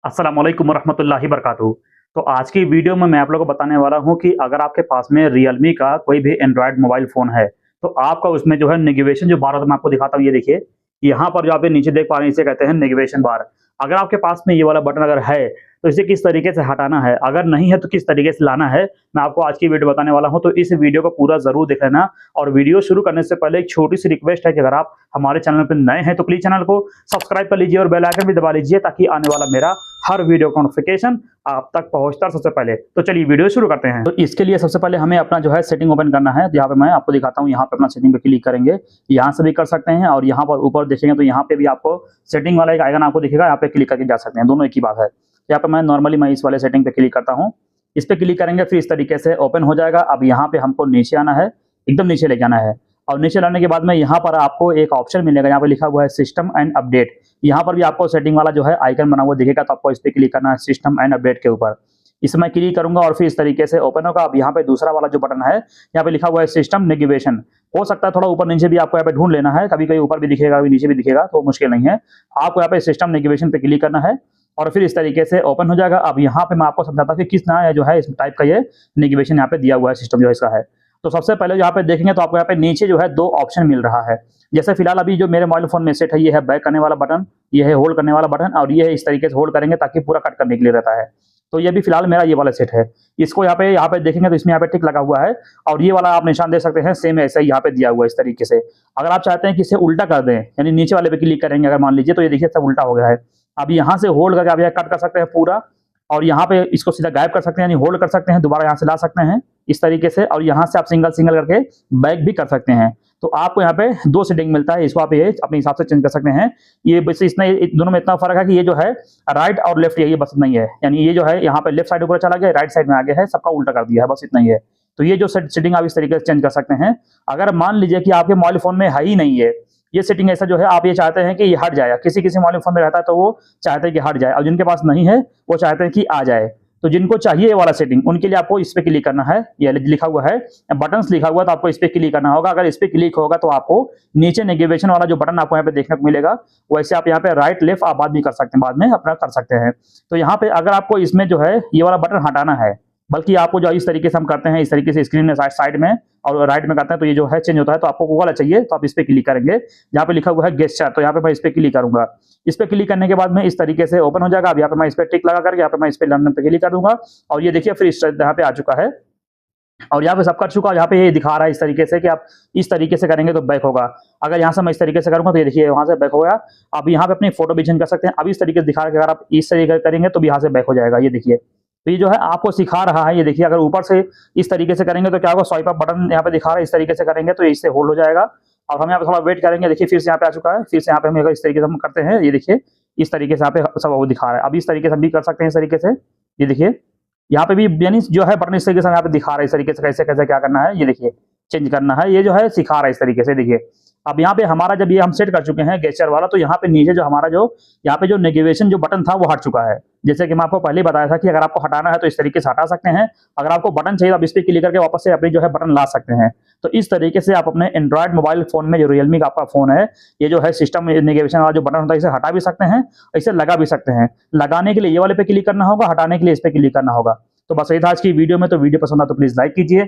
अस्सलाम वालेकुम रहमतुल्लाहि बरकातहू। तो आज की वीडियो में मैं आप लोगों को बताने वाला हूँ कि अगर आपके पास में रियलमी का कोई भी एंड्रॉयड मोबाइल फ़ोन है, तो आपका उसमें जो है नेविगेशन जो बार होता है मैं आपको दिखाता हूँ, ये देखिए। यहाँ पर जो आप ये नीचे देख पा रहे हैं इसे कहते हैं नेविगेशन बार। अगर आपके पास में ये वाला बटन अगर है, तो इसे किस तरीके से हटाना है, अगर नहीं है तो किस तरीके से लाना है, मैं आपको आज की वीडियो बताने वाला हूँ। तो इस वीडियो को पूरा ज़रूर देख लेना। और वीडियो शुरू करने से पहले एक छोटी-सी रिक्वेस्ट है कि अगर आप हमारे चैनल पे नए हैं तो प्लीज़ चैनल को सब्सक्राइब कर लीजिए और बेल आइकन भी दबा लीजिए ताकि आने वाला मेरा हर वीडियो का नोटिफिकेशन आप तक पहुंचता है सबसे पहले। तो चलिए वीडियो शुरू करते हैं। तो इसके लिए सबसे पहले हमें अपना जो है सेटिंग ओपन करना है। तो यहाँ पे मैं आपको दिखाता हूँ, यहाँ पे अपना सेटिंग पे क्लिक करेंगे, यहाँ से भी कर सकते हैं और यहाँ पर ऊपर देखेंगे तो यहाँ पे भी आपको सेटिंग वाला एक आइकन आपको दिखेगा, यहाँ पे क्लिक करके जा सकते हैं, दोनों एक ही बात है। यहाँ पे मैं नॉर्मली मैं इस वाले सेटिंग पे क्लिक करता हूँ, इस पे क्लिक करेंगे फिर इस तरीके से ओपन हो जाएगा। अब यहाँ पे हमको नीचे आना है, एकदम नीचे लेके आना है और नीचे लाने के बाद में यहाँ पर आपको एक ऑप्शन मिलेगा, यहाँ पे लिखा हुआ है सिस्टम एंड अपडेट। यहाँ पर भी आपको सेटिंग वाला जो है आइकन बना हुआ दिखेगा, तो आपको इस पे क्लिक करना है सिस्टम एंड अपडेट के ऊपर। इसमें क्लिक करूंगा और फिर इस तरीके से ओपन होगा। अब यहाँ पे दूसरा वाला जो बटन है, यहाँ पे लिखा हुआ है सिस्टम नेविगेशन। हो सकता है थोड़ा ऊपर नीचे भी आपको यहाँ पे ढूंढ लेना है, कभी कभी ऊपर भी दिखेगा कभी नीचे भी दिखेगा, तो मुश्किल नहीं है। आपको यहाँ पे सिस्टम नेविगेशन पे क्लिक करना है और फिर इस तरीके से ओपन हो जाएगा। अब यहाँ पे मैं आपको समझाता हूँ कि किस नया जो है इस टाइप का ये नेविगेशन यहाँ पे दिया हुआ है, सिस्टम जो है इसका है। तो सबसे पहले यहाँ पे देखेंगे तो आपको यहाँ पे नीचे जो है दो ऑप्शन मिल रहा है। जैसे फिलहाल अभी जो मेरे मोबाइल फोन में सेट है, ये है बैक करने वाला बटन, ये है होल्ड करने वाला बटन और ये है इस तरीके से होल्ड करेंगे ताकि पूरा कट करने के लिए रहता है। तो ये भी फिलहाल मेरा ये वाला सेट है। इसको यहाँ पे देखेंगे तो इसमें यहाँ पे टिक लगा हुआ है और ये वाला आप निशान देख सकते हैं, सेम ऐसे ही यहाँ पे दिया हुआ है इस तरीके से। अगर आप चाहते हैं कि इसे उल्टा कर दें, यानी नीचे वाले पे क्लिक करेंगे अगर मान लीजिए, तो ये देखिए सब उल्टा हो गया है। अब यहाँ से होल्ड करके आप यहाँ कट कर सकते हैं पूरा और यहाँ पे इसको सीधा गायब कर सकते हैं, यानी होल्ड कर सकते हैं, दोबारा यहाँ से ला सकते हैं इस तरीके से और यहाँ से आप सिंगल सिंगल करके बैक भी कर सकते हैं। तो आपको यहाँ पे दो सेटिंग मिलता है, इसको आप ये अपने हिसाब से चेंज कर सकते हैं। ये बस इतना दोनों में इतना फर्क है कि ये जो है राइट और लेफ्ट ये बस नहीं है, यानी ये जो है यहाँ पे लेफ्ट साइड ऊपर चला गया, राइट साइड में आ गया है, सबका उल्टा कर दिया है, बस इतना ही है। तो ये जो सेटिंग आप इस तरीके से चेंज कर सकते हैं। अगर मान लीजिए कि आपके मोबाइल फोन में है ही नहीं है ये सेटिंग, ऐसा जो है आप ये चाहते हैं कि ये हट जाए, किसी किसी मोबाइल फोन में रहता है तो वो चाहते हैं कि हट जाए और जिनके पास नहीं है वो चाहते हैं कि आ जाए। तो जिनको चाहिए ये वाला सेटिंग उनके लिए आपको इस पे क्लिक करना है, ये लिखा हुआ है बटन्स लिखा हुआ है, तो आपको इस पे क्लिक करना होगा। अगर इस पे क्लिक होगा तो आपको नीचे नेविगेशन वाला जो बटन आपको यहाँ पे देखने को मिलेगा, वैसे आप यहाँ पे राइट लेफ्ट आप बाद में कर सकते हैं, बाद में अपना कर सकते हैं। तो यहाँ पे अगर आपको इसमें जो है ये वाला बटन हटाना है, बल्कि आपको जो इस तरीके से हम करते हैं, इस तरीके से स्क्रीन में साइड में और राइट में करते हैं, तो ये जो है चेंज होता है। तो आपको वो वाला चाहिए तो आप इस पे क्लिक करेंगे, यहाँ पे लिखा हुआ है गेस्चर, तो यहाँ पे मैं इस पे क्लिक करूंगा। इस पे क्लिक करने के बाद में इस तरीके से ओपन हो जाएगा। अब यहाँ पे मैं इस पे टिक लगा करके यहाँ पे मैं इस पे लर्न पे क्लिक कर दूंगा और ये देखिए फिर इस यहाँ पे आ चुका है और यहाँ पे सब कर चुका है। यहाँ पे ये दिखा रहा है इस तरीके से कि आप इस तरीके से करेंगे तो बैक होगा। अगर यहाँ से मैं इस तरीके से करूंगा तो ये देखिए वहां से बैक हो गया। अब यहाँ पे अपनी फोटो भी चेंज कर सकते हैं। अब इस तरीके से दिखा रहा है कि अगर आप इस तरीके से करेंगे तो भी यहाँ से बैक हो जाएगा, ये देखिए। तो ये जो है आपको सिखा रहा है, ये देखिए। अगर ऊपर से इस तरीके से करेंगे तो क्या होगा, स्वाइप अप बटन यहाँ पे दिखा रहा है, इस तरीके से करेंगे तो इससे होल्ड हो जाएगा। और हम यहाँ पे थोड़ा वेट करेंगे, देखिए फिर से यहाँ पे आ चुका है। फिर से यहाँ पे हम इस तरीके से हम करते हैं, ये देखिए इस तरीके से यहाँ पे सब वो दिखा रहा है। अब इस तरीके से हम भी कर सकते हैं इस तरीके से, ये देखिए यहाँ पे भी यानी जो है बटन इस तरीके से यहाँ पे दिखा रहा है, इस तरीके से कैसे कैसे क्या करना है, ये देखिए चेंज करना है, ये जो है सिखा रहा है इस तरीके से, देखिए। अब यहाँ पे हमारा जब ये हम सेट कर चुके हैं गेस्चर वाला, तो यहाँ पे नीचे जो हमारा जो यहाँ पे जो नेविगेशन जो बटन था वो हट चुका है। जैसे कि मैं आपको पहले बताया था कि अगर आपको हटाना है तो इस तरीके से हटा सकते हैं, अगर आपको बटन चाहिए तो आप इस पे क्लिक करके वापस से अपनी जो है बटन ला सकते हैं। तो इस तरीके से आप अपने एंड्रॉयड मोबाइल फोन में जो रियलमी का आपका फोन है, ये जो है सिस्टम नेविगेशन वाला जो बटन होता है, इसे हटा भी सकते हैं, इसे लगा भी सकते हैं। लगाने के लिए ये वाले पे क्लिक करना होगा, हटाने के लिए इस पे क्लिक करना होगा। तो बस यही था आज की वीडियो में। तो वीडियो पसंद आया तो प्लीज लाइक कीजिए।